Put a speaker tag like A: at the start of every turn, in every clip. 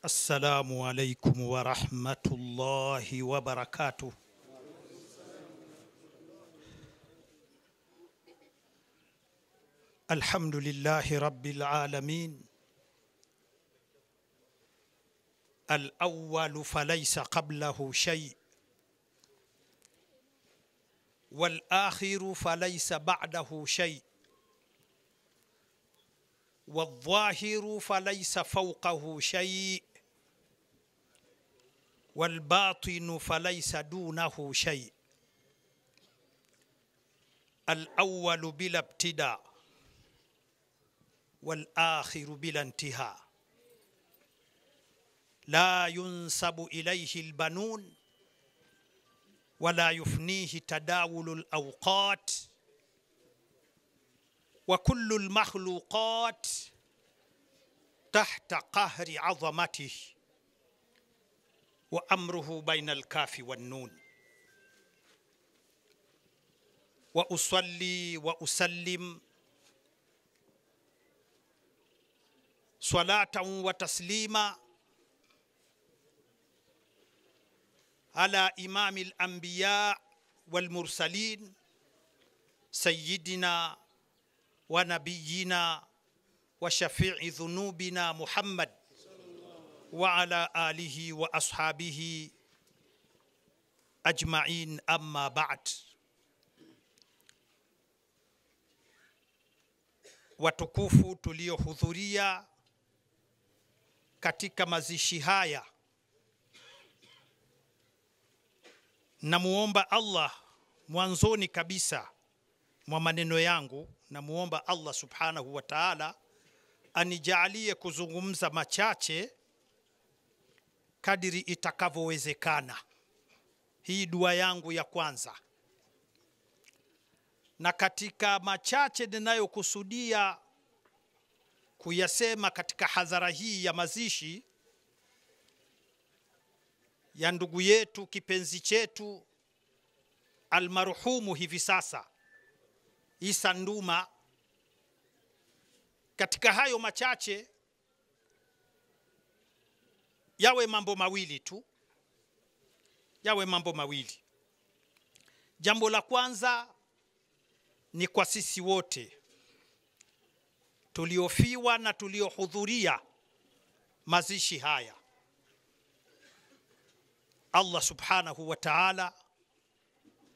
A: السلام عليكم ورحمة الله وبركاته. الحمد لله رب العالمين، الأول فليس قبله شيء، والآخر فليس بعده شيء، والظاهر فليس فوقه شيء، والباطن فليس دونه شيء. الأول بلا ابتداء، والآخر بلا انتهاء، لا ينسب إليه البنون ولا يفنيه تداول الأوقات، وكل المخلوقات تحت قهر عظمته، وأمره بين الكاف والنون. وأصلي وأسلم صلاة وتسليما على إمام الأنبياء والمرسلين سيدنا ونبينا وشفيع ذنوبنا محمد وعلى آله وأصحابه أجمعين. أما بعد، watukufu tuliohudhuria katika mazishi haya, namuomba Allah mwanzoni kabisa mwa maneno yangu, namuomba Allah subhanahu wa ta'ala anijalie kuzungumza machache kadiri itakavyowezekana. Hii dua yangu ya kwanza. Na katika machache ninayokusudia kuyasema katika hadhara hii ya mazishi ya ndugu yetu kipenzi chetu almarhumu hivi sasa Isa Nduma, katika hayo machache yawe mambo mawili tu, yawe mambo mawili. Jambo la kwanza ni kwa sisi wote tuliofiwa na tuliohudhuria mazishi haya. Allah subhanahu wa ta'ala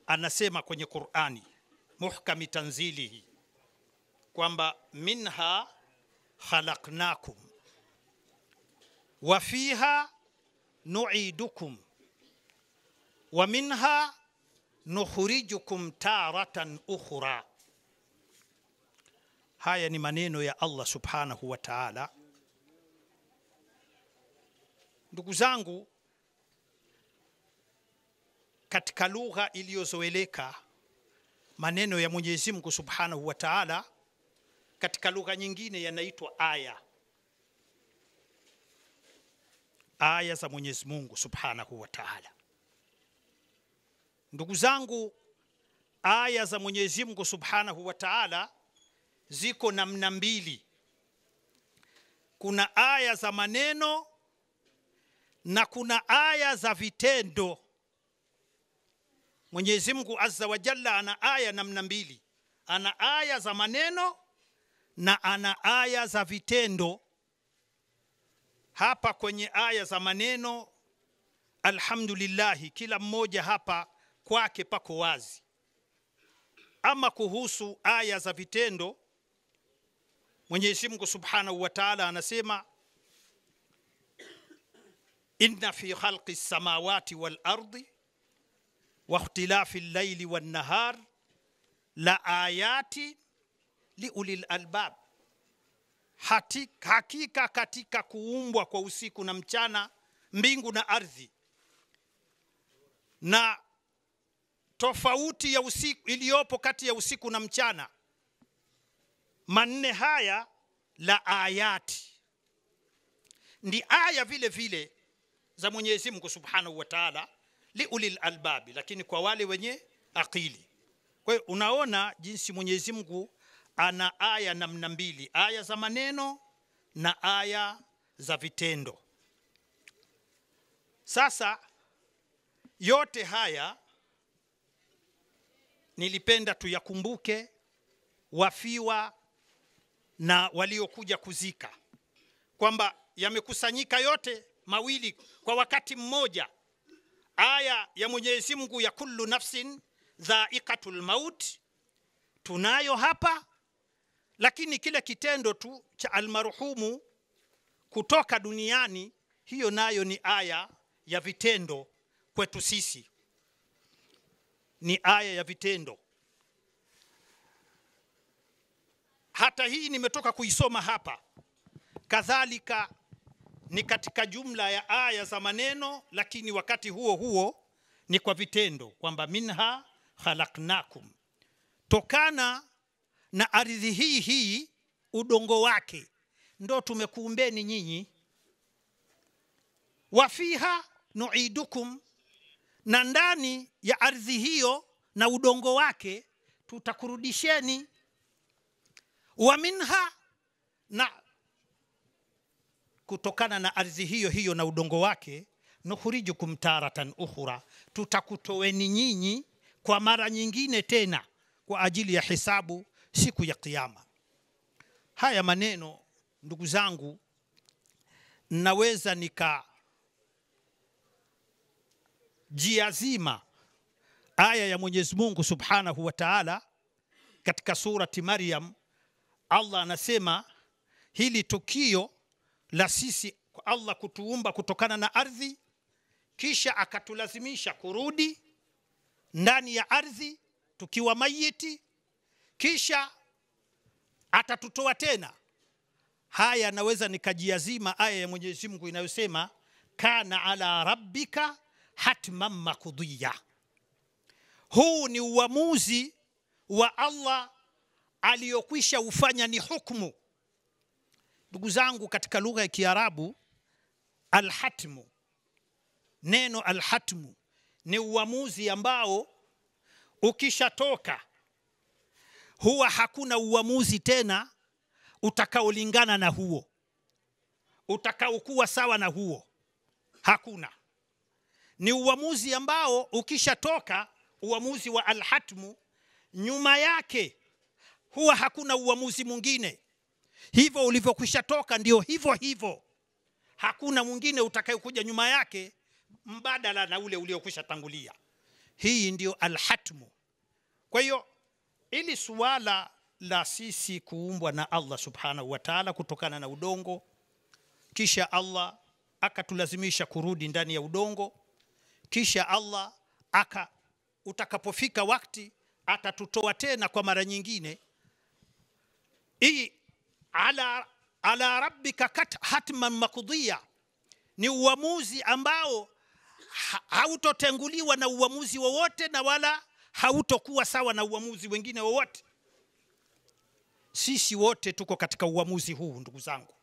A: anasema kwenye Qur'ani muhkami tanzilihi kwamba minha khalaqnakum wa fiha nu'idukum wa minha nukhrijukum taratan ukhra. Haya ni maneno ya Allah subhanahu wa ta'ala. Ndugu zangu, katika lugha iliyozoeleka maneno ya Mwenyezi Mungu subhanahu wa ta'ala katika lugha nyingine yanaitwa aya. Aya za Mwenyezi Mungu subhanahu wa ta'ala. Ndugu zangu, aya za Mwenyezi Mungu subhanahu wa ta'ala ziko namna mbili. Kuna aya za maneno na kuna aya za vitendo. Mwenyezi Mungu azza wa jalla ana aya namna mbili. Ana aya za maneno na ana aya za vitendo. Hapa kwenye aya za maneno, alhamdulillah, kila mmoja hapa kwake pako wazi. Ama kuhusu aya za vitendo, Mwenyezi Mungu subhanahu wa ta'ala anasema inna fi khalqis samawati wal ardi wa ikhtilafi al-layli wan nahar la ayati li ulil albab. Hakika katika kuumbwa kwa usiku na mchana, mbingu na ardhi, na tofauti ya usiku iliyopo kati ya usiku na mchana, manne haya la ayati, ndi aya vile vile za Mwenyezi Mungu subhanahu wa ta'ala li ulil albabi, lakini kwa wale wenye akili. Kwa hiyo unaona jinsi Mwenyezi Mungu ana aya namna mbili, aya za maneno na aya za vitendo. Sasa yote haya nilipenda tuyakumbuke wafiwa na waliokuja kuzika, kwamba yamekusanyika yote mawili kwa wakati mmoja. Aya ya Mwenyezi Mungu ya kullu nafsin dha'iqatul maut tunayo hapa, lakini kile kitendo tu cha almarhumu kutoka duniani, hiyo nayo ni aya ya vitendo kwetu sisi, ni aya ya vitendo. Hata hii nimetoka kuisoma hapa, kadhalika ni katika jumla ya aya za maneno, lakini wakati huo huo ni kwa vitendo, kwamba minha khalaqnakum, tokana na ardhi hii udongo wake ndo tumekuumbeni nyinyi. Wa fiha nu'idukum, na ndani ya ardhi hiyo na udongo wake tutakurudisheni. Wa minha, na kutokana na ardhi hiyo na udongo wake, nukhrijukum taratan ukhra, tutakutoweni nyinyi kwa mara nyingine tena kwa ajili ya hisabu siku ya kiyama. Haya maneno ndugu zangu, naweza jiazima aya ya Mwenyezi Mungu Subhanahu wa Ta'ala katika surati Maryam. Allah anasema hili tukio la sisi Allah kutuumba kutokana na ardhi, kisha akatulazimisha kurudi ndani ya ardhi tukiwa mayiti, kisha atatutoa tena. Haya naweza nikajiazima aya ya Mwenyezi Mungu inayosema kana ala rabbika hatman maqdiya. Huu ni uamuzi wa Allah aliyokwisha ufanya, ni hukumu. Ndugu zangu, katika lugha ya Kiarabu alhatmu, neno alhatmu ni uamuzi ambao ukishatoka huwa hakuna uamuzi tena utakaolingana na huo, utakaokuwa sawa na huo, hakuna. Ni uamuzi ambao ukishatoka, uamuzi wa alhatmu, nyuma yake huwa hakuna uamuzi mwingine. Hivyo ulivyokwisha toka ndio hivyo, hakuna mwingine utakayokuja nyuma yake mbadala na ule uliokwisha tangulia. Hii ndio alhatmu. Kwa hiyo ili suala la sisi kuumbwa na Allah Subhanahu wa Ta'ala kutokana na udongo, kisha Allah akatulazimisha kurudi ndani ya udongo, kisha Allah utakapofika wakati atatutoa tena kwa mara nyingine. Hii ala rabbika hatman maqdiya ni uamuzi ambao hautotenguliwa na uamuzi wowote, na wala hautokuwa sawa na uamuzi wengine wowote. Sisi wote tuko katika uamuzi huu ndugu zangu,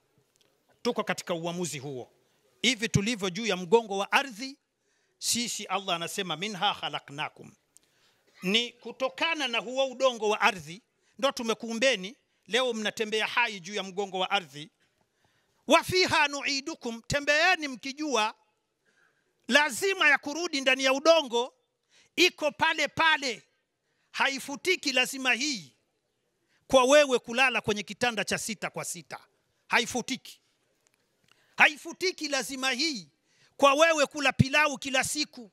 A: tuko katika uamuzi huo. Hivi tulivyo juu ya mgongo wa ardhi, sisi Allah anasema minha khalaqnakum, ni kutokana na huo udongo wa ardhi ndo tumekuumbeni. Leo mnatembea hai juu ya mgongo wa ardhi. Wa fiha nu'idukum, tembeeni mkijua lazima ya kurudi ndani ya udongo iko pale pale, haifutiki lazima hii. Kwa wewe kulala kwenye kitanda cha 6x6 haifutiki, haifutiki lazima hii. Kwa wewe kula pilau kila siku,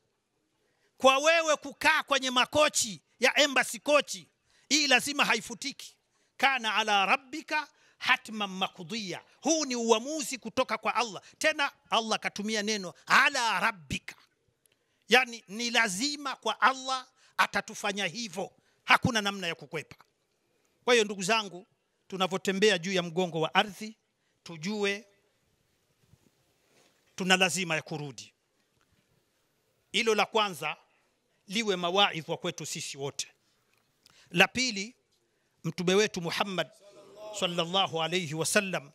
A: kwa wewe kukaa kwenye makochi ya embassy kochi, hii lazima haifutiki. Kana ala rabbika hatman maqdiya, huu ni uamuzi kutoka kwa Allah. Tena Allah katumia neno ala rabbika, yani ni lazima kwa Allah, atatufanya hivyo, hakuna namna ya kukwepa. Kwa hiyo ndugu zangu, tunavotembea juu ya mgongo wa ardhi tujue tuna lazima ya kurudi. Hilo la kwanza liwe mawaidha kwetu sisi wote. La pili, mtume wetu Muhammad sallallahu alayhi wasallam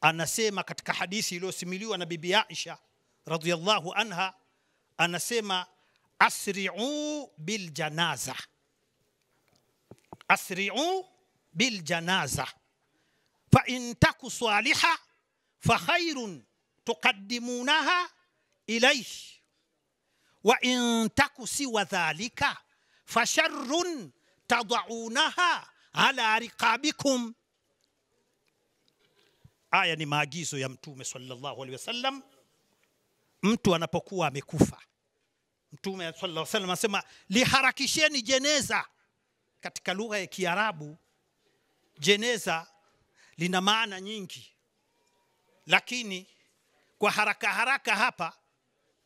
A: anasema katika hadithi iliyosimuliwa na bibi Aisha radhiyallahu anha, anasema asri'u bil janaza, asri'u bil janaza fa in taku salihah fa khairun tuqaddimunaha ilayhi wa in taku siwa dhalika fasharrun tadaunaha ala riqabikum. Aya ni maagizo ya Mtume sallallahu alaihi wasallam mtu anapokuwa amekufa. Mtume sallallahu alaihi wasallam anasema liharakisheni jeneza. Katika lugha ya Kiarabu jeneza lina maana nyingi, lakini kwa haraka haraka hapa,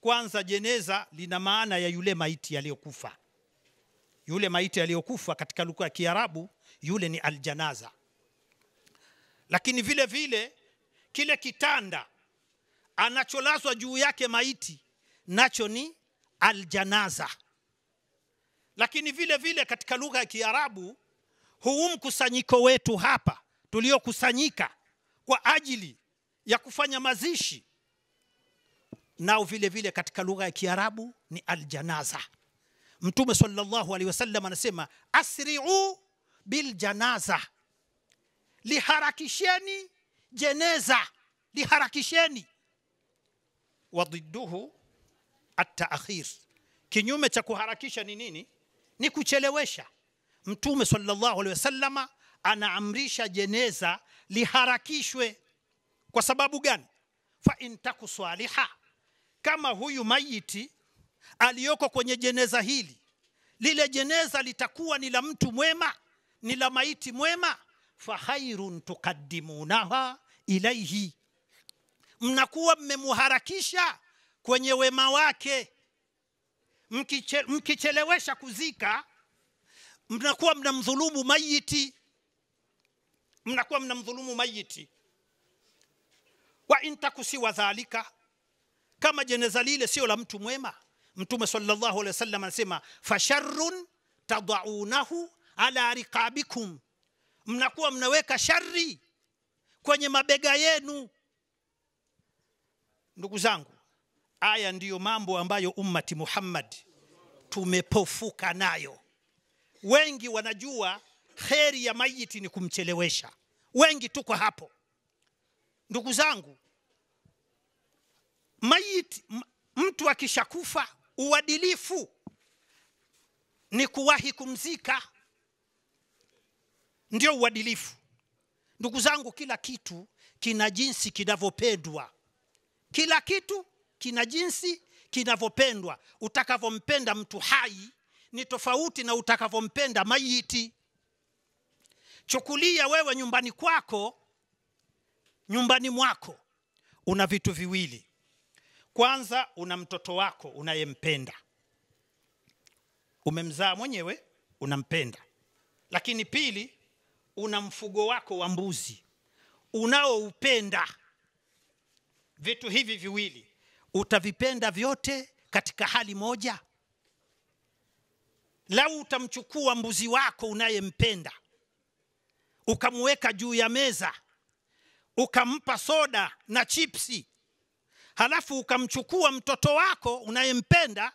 A: kwanza jeneza lina maana ya yule maiti aliyokufa. Yule maiti aliyokufa katika lugha ya Kiarabu yule ni aljanaza. Lakini vile vile kile kitanda anacholazwa juu yake maiti nacho ni aljanaza. Lakini vile vile katika lugha ya Kiarabu huu mkusanyiko wetu hapa tuliokusanyika kwa ajili ya kufanya mazishi, nao vile vile katika lugha ya Kiarabu ni aljanaza. Mtume sallallahu alaihi wasallam anasema asri'u bil janaza, liharakisheni jeneza, liharakisheni. Wadidduhu at-ta'khir, kinyume cha kuharakisha ni nini? Ni kuchelewesha. Mtume sallallahu alaihi wasallam anaamrisha jeneza liharakishwe. Kwa sababu gani? Fa in taku saliha, kama huyu mayiti aliyoko kwenye jeneza hili, lile jeneza litakuwa ni la mtu mwema, ni la maiti mwema, fa khairun tuqaddimunaha ilayhi, mnakuwa mmemuharakisha kwenye wema wake. Mkichelewesha kuzika mnakuwa mnamdhulumu mayiti, mnakuwa mnamdhulumu mayiti. Wa in takusiwa dhalika, kama jeneza lile sio la mtu mwema, Mtume sallallahu alaihi wasallam anasema fasharrun tadaunahu ala riqabikum, mnakuwa mnaweka shari kwenye mabega yenu. Ndugu zangu, aya ndiyo mambo ambayo ummati Muhammad tumepofuka nayo. Wengi wanajua kheri ya mayiti ni kumchelewesha. Wengi tuko hapo. Ndugu zangu, mayiti, mtu akishakufa, uadilifu ni kuwahi kumzika, ndio uadilifu. Ndugu zangu, kila kitu kina jinsi kinavyopendwa. Kila kitu kina jinsi kinavyopendwa. Utakavompenda mtu hai ni tofauti na utakavompenda mayiti. Chukulia wewe nyumbani kwako, nyumbani mwako una vitu viwili. Kwanza una mtoto wako unayempenda, umemzaa mwenyewe, unampenda. Lakini pili, una mfugo wako wa mbuzi unaoupenda. Vitu hivi viwili utavipenda vyote katika hali moja? Lau utamchukua mbuzi wako unayempenda ukamweka juu ya meza, ukampa soda na chipsi, halafu ukamchukua mtoto wako unayempenda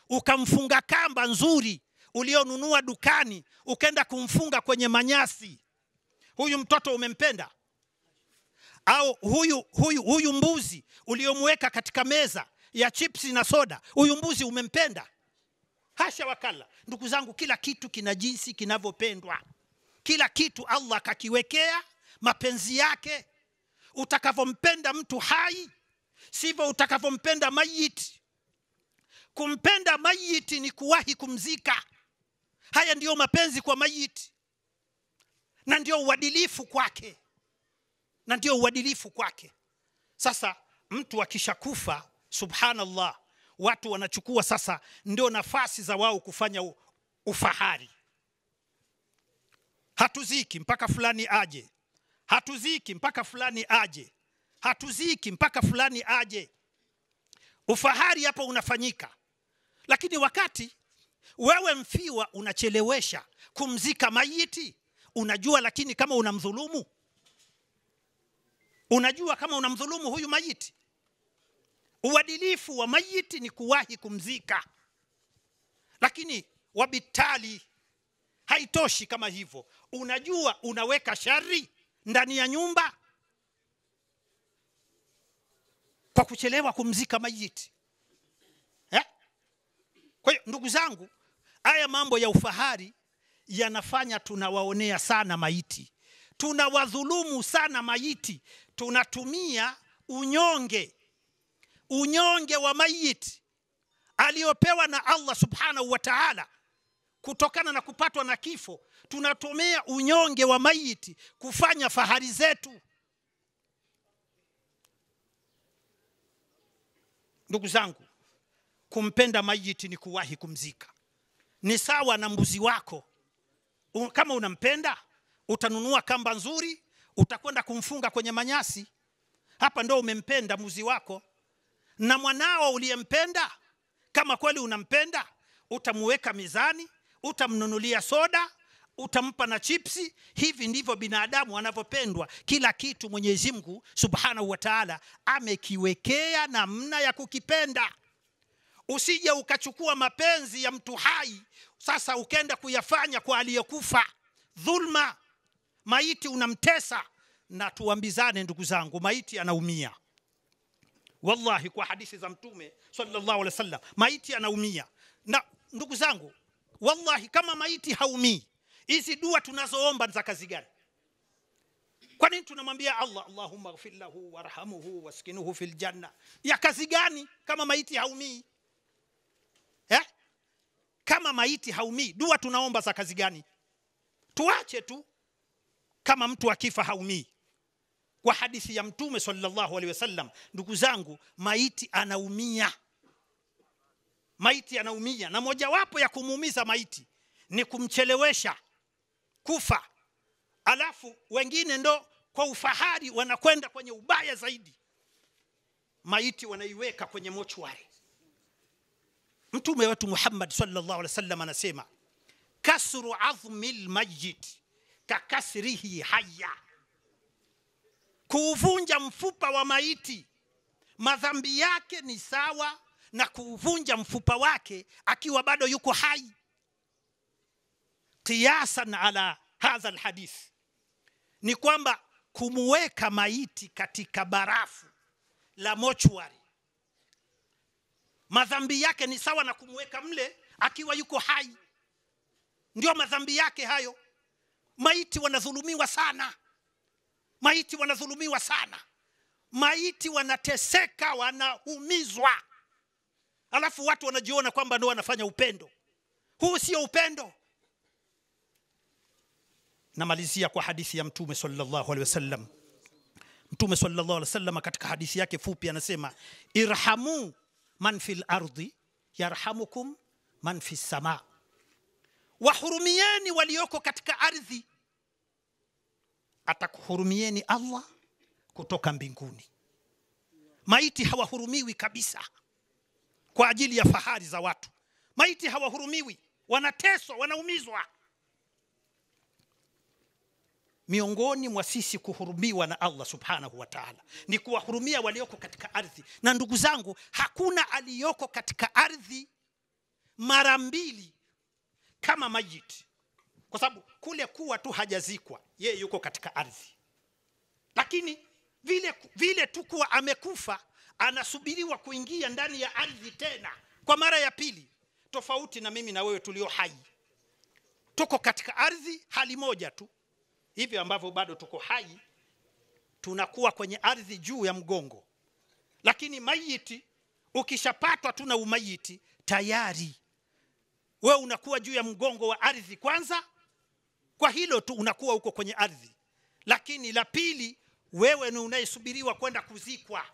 A: ukamfunga kamba nzuri ulionunua dukani, ukaenda kumfunga kwenye manyasi, huyu mtoto umempenda? Au huyu mbuzi uliomweka katika meza ya chipsi na soda, huyu mbuzi umempenda? Hasha wakala. Ndugu zangu, kila kitu kina jinsi kinavyopendwa. Kila kitu Allah kakiwekea mapenzi yake. Utakavompenda mtu hai sivyo utakavompenda mayiti. Kumpenda mayiti ni kuwahi kumzika. Haya ndiyo mapenzi kwa mayiti, na ndio uadilifu kwake, na ndio uadilifu kwake. Sasa mtu akishakufa, subhanallah, watu wanachukua sasa ndio nafasi za wao kufanya ufahari. Hatuziki mpaka fulani aje, hatuziki mpaka fulani aje, hatuziki mpaka fulani aje. Ufahari hapo unafanyika. Lakini wakati wewe mfiwa unachelewesha kumzika mayiti, unajua lakini kama unamdhulumu, unajua kama unamdhulumu huyu mayiti. Uadilifu wa mayiti ni kuwahi kumzika. Lakini wabitali haitoshi kama hivyo. Unajua unaweka shari ndani ya nyumba kwa kuchelewa kumzika mayiti. ndugu zangu, haya mambo ya ufahari yanafanya tunawaonea sana maiti, tunawadhulumu sana maiti, tunatumia unyonge wa maiti aliopewa na Allah subhanahu wa ta'ala kutokana na kupatwa na kifo. Tunatumia unyonge wa maiti kufanya fahari zetu. Ndugu zangu, kumpenda maiti ni kuwahi kumzika. Ni sawa na mbuzi wako. Kama unampenda, utanunua kamba nzuri, utakwenda kumfunga kwenye manyasi. Hapa ndo umempenda mbuzi wako. Na mwanao uliyempenda, kama kweli unampenda, utamuweka mizani, utamnunulia soda, utampa na chipsi. Hivi ndivyo binadamu wanavyopendwa. Kila kitu Mwenyezi Mungu Subhanahu wa Ta'ala amekiwekea namna ya kukipenda. Usije ukachukua mapenzi ya mtu hai sasa ukenda kuyafanya kwa aliyekufa. Dhulma. Maiti unamtesa. Na tuambizane ndugu zangu, maiti anaumia. Wallahi, kwa hadithi za Mtume sallallahu alaihi wasallam, maiti anaumia. Na ndugu zangu, wallahi, kama maiti haumii, hizi dua tunazoomba za kazi gani? Kwa nini tunamwambia Allah, Allahumma ighfir lahu warhamhu waskinuhu fil janna? Ya kazi gani kama maiti haumii? Kama maiti haumii, dua tunaomba za kazi gani? Tuache tu kama mtu akifa haumii. Kwa hadithi ya Mtume sallallahu alaihi wasallam, ndugu zangu, maiti anaumia. Maiti anaumia, na mojawapo ya kumuumiza maiti ni kumchelewesha kufa. Alafu wengine ndo kwa ufahari wanakwenda kwenye ubaya zaidi. Maiti wanaiweka kwenye mochwari. Mtume wetu Muhammad sallallahu alaihi wasallam anasema, kasru azmil mayyit kakasrihi hayya. Kuvunja mfupa wa maiti, madhambi yake ni sawa na kuvunja mfupa wake akiwa bado yuko hai. Qiyasan ala hadha alhadith, ni kwamba kumuweka maiti katika barafu la mochwari, madhambi yake ni sawa na kumuweka mle akiwa yuko hai. Ndio madhambi yake hayo. Maiti wanadhulumiwa sana. Maiti wanadhulumiwa sana. Maiti wanateseka, wanaumizwa. Alafu watu wanajiona kwamba ndio wanafanya upendo. Huu sio upendo. Namalizia kwa hadithi ya Mtume sallallahu alaihi wasallam. Mtume sallallahu alaihi wasallam katika hadithi yake fupi anasema, irhamu man fil ardi yarhamukum man fis sama. Wahurumieni walioko katika ardhi, atakuhurumieni Allah kutoka mbinguni. Maiti hawahurumiwi kabisa kwa ajili ya fahari za watu. Maiti hawahurumiwi, wanateswa, wanaumizwa. Miongoni mwa sisi kuhurumiwa na Allah subhanahu wa ta'ala ni kuwahurumia walioko katika ardhi. Na ndugu zangu, hakuna aliyoko katika ardhi mara mbili kama mayit. Kwa sababu kule kuwa tu hajazikwa, yeye yuko katika ardhi. Lakini vile tu kuwa amekufa, anasubiriwa kuingia ndani ya ardhi tena kwa mara ya pili. Tofauti na mimi na wewe tulio hai. Tuko katika ardhi hali moja tu. Hivi ambavyo bado tuko hai, tunakuwa kwenye ardhi juu ya mgongo. Lakini mayiti, ukishapatwa tu na umayiti, tayari wewe unakuwa juu ya mgongo wa ardhi kwanza. Kwa hilo tu unakuwa uko kwenye ardhi. Lakini la pili, wewe ni unayesubiriwa kwenda kuzikwa.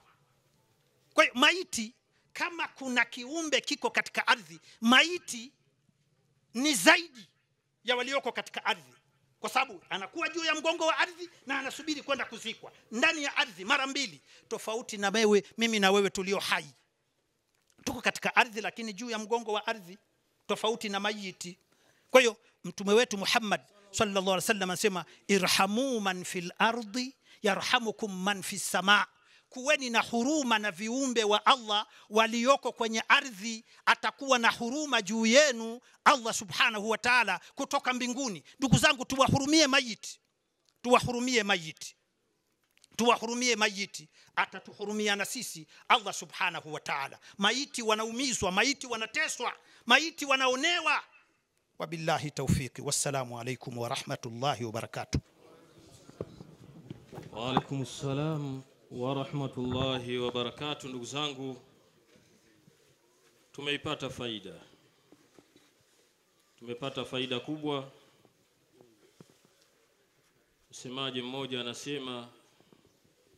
A: Kwa hiyo maiti, kama kuna kiumbe kiko katika ardhi, maiti ni zaidi ya walioko katika ardhi. Kwa sababu anakuwa juu ya mgongo wa ardhi na anasubiri kwenda kuzikwa ndani ya ardhi mara mbili. Tofauti na mimi na wewe tulio hai. Tuko katika ardhi lakini juu ya mgongo wa ardhi, tofauti na mayiti. Kwa hiyo Mtume wetu Muhammad sallallahu alaihi wasallam anasema, irhamu man fil ardi yarhamukum man fis sama. Kuweni na huruma na viumbe wa Allah walioko kwenye ardhi, atakuwa na huruma juu yenu Allah subhanahu wa ta'ala kutoka mbinguni. Ndugu zangu, tuwahurumie mayiti. Tuwahurumie mayiti. tuwahurumie maiti, atatuhurumia na sisi Allah subhanahu wa ta'ala. Maiti wanaumizwa, maiti wanateswa, maiti wanaonewa. Wabillahi tawfiki, wassalamu alaikum wa rahmatullahi wa barakatuh.
B: Wa alaikum assalam wa rahmatullahi wa barakatuh. Ndugu zangu, tumepata faida kubwa. Msemaji mmoja anasema,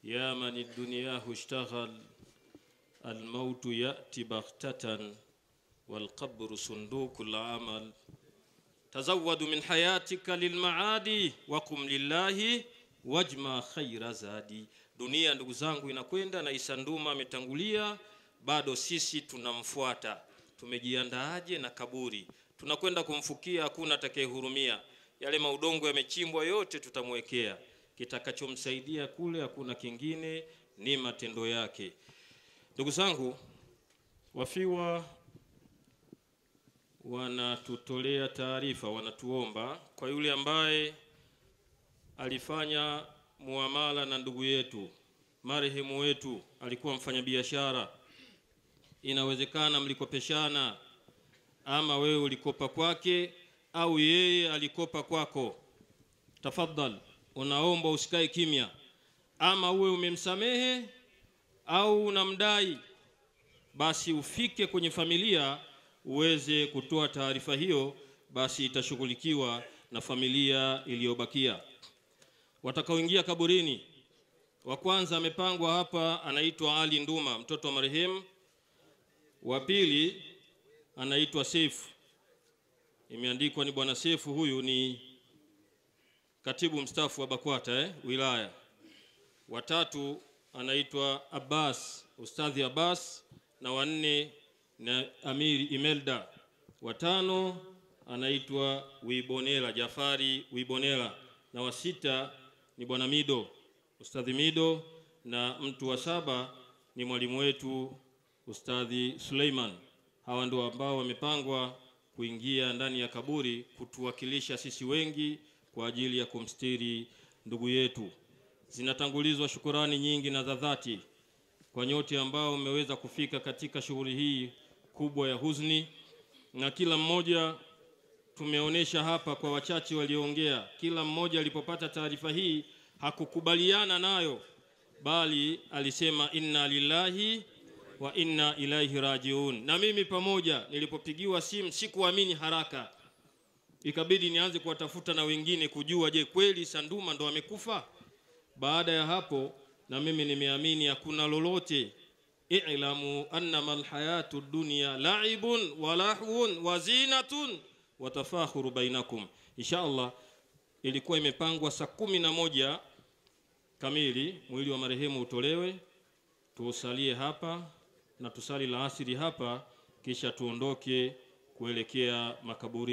B: ya man dunyahu ishtaghal al-maut ya'ti baghtatan wal qabru sundukul amal tazawwadu min hayatika lil maadi wa qum lillahi wajma khaira zadi. Dunia ndugu zangu inakwenda na Isanduma ametangulia, bado sisi tunamfuata. Tumejiandaaje na kaburi? Tunakwenda kumfukia, hakuna atakayehurumia. Yale maudongo yamechimbwa yote tutamwekea. Kitakachomsaidia kule hakuna kingine, ni matendo yake. Ndugu zangu, wafiwa wanatutolea taarifa, wanatuomba kwa yule ambaye alifanya muamala na ndugu yetu, marehemu wetu alikuwa mfanyabiashara. Inawezekana mlikopeshana, ama wewe ulikopa kwake au yeye alikopa kwako. Tafadhali, unaomba usikae kimya. Ama uwe umemsamehe au unamdai, basi ufike kwenye familia uweze kutoa taarifa hiyo, basi itashughulikiwa na familia iliyobakia. Watakaoingia kaburini, wa kwanza amepangwa hapa anaitwa Ali Nduma, mtoto wa marehemu. Wa pili anaitwa Seif, imeandikwa ni bwana Seif. Huyu ni katibu mstaafu wa BAKWATA wilaya. Wa tatu anaitwa Abbas, Ustadhi Abbas, na wanne na Amiri Imelda. Wa tano anaitwa Wibonela, Jafari Wibonela, na wa sita ni bwana Mido, Ustadhi Mido, na mtu wa saba ni mwalimu wetu Ustadhi Suleiman. Hawa ndio ambao wamepangwa kuingia ndani ya kaburi kutuwakilisha sisi wengi kwa ajili ya kumstiri ndugu yetu. Zinatangulizwa shukurani nyingi na za dhati kwa nyote ambao mmeweza kufika katika shughuli hii kubwa ya huzuni, na kila mmoja tumeonesha hapa kwa wachache walioongea. Kila mmoja alipopata taarifa hii hakukubaliana nayo, bali alisema inna lillahi wa inna ilaihi rajiun. Na mimi pamoja, nilipopigiwa simu sikuamini haraka, ikabidi nianze kuwatafuta na wengine kujua, je, kweli Sanduma ndo amekufa? Baada ya hapo na mimi nimeamini hakuna lolote. I'lamu annama alhayatu dunya la'ibun wa lahwun wa zinatun wa tafakhuru bainakum. Inshallah ilikuwa imepangwa saa 11 kamili mwili wa marehemu utolewe, tuusalie hapa na tusali la asiri hapa, kisha tuondoke kuelekea makaburi.